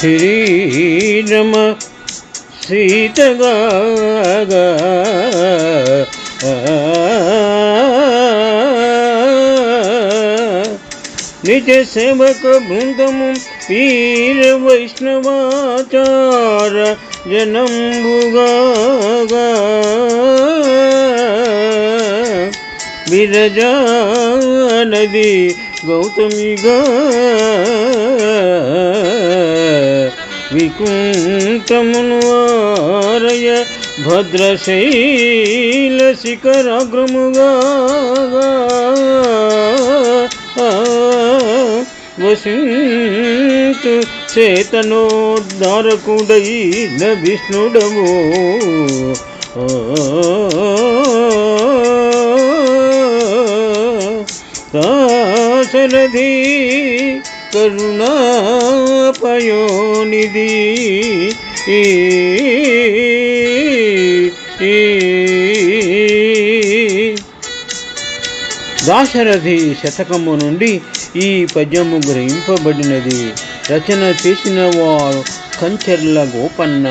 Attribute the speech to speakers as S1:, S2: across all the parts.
S1: శ్రీరమ సీతగా నిజ సేవక బృందము వీర వైష్ణవాచార జనంబుగా విరజా నది గౌతమిగా వికుంఠమును వారయ భద్రశైల శిఖరాగ్రముగా వసింతు చేతనోద్ధారకుడైన విష్ణుడము దాశరథి కరుణాపయోనిధి దాశరథి శతకము నుండి ఈ పద్యము గ్రహింపబడినది. రచన చేసిన వారు కంచెర్ల గోపన్న.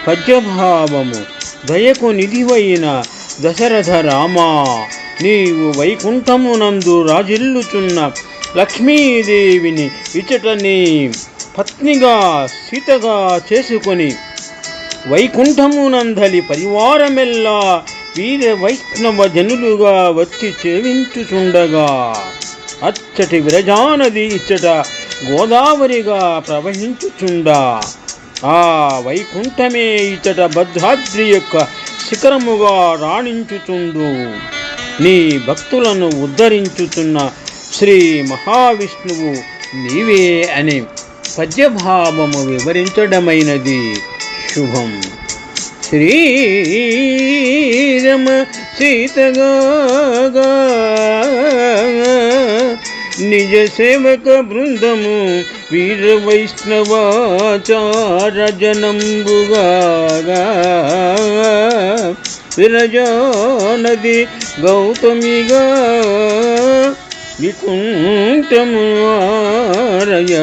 S1: పద్యభావము: దయకు నిధివైన దశరథ రామా, నీవు వైకుంఠమునందు రాజిల్లుచున్న లక్ష్మీదేవిని ఇచటని పత్నిగా సీతగా చేసుకొని వైకుంఠమునందలి పరివారమెల్లా వీర వైష్ణవ జనులుగా వచ్చి సేవించుచుండగా అచ్చటి విరజానది ఇచ్చట గోదావరిగా ప్రవహించుచుండా ఆ వైకుంఠమే ఇచ్చట భద్రాద్రి యొక్క శిఖరముగా రాణించుచుండు. నీ భక్తులను ఉద్ధరించుచున్న శ్రీ మహావిష్ణువు నీవే అని పద్యభావము వివరించడమైనది. శుభం. శ్రీరమ సీతగా నిజ సేవక బృందము వీర వైష్ణవాచార జనంబుగా విరజా నది గౌతమిగా వికుంఠము వారయ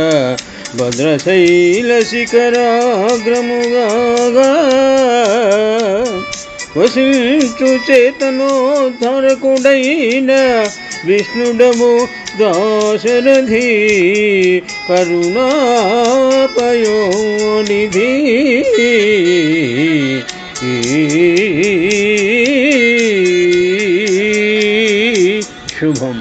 S1: భద్రశైల శిఖరాగ్రముగా వసించు చేతనోద్ధారకుడైన విష్ణుడము దాశరథి కరుణాపయోనిధి. శుభం.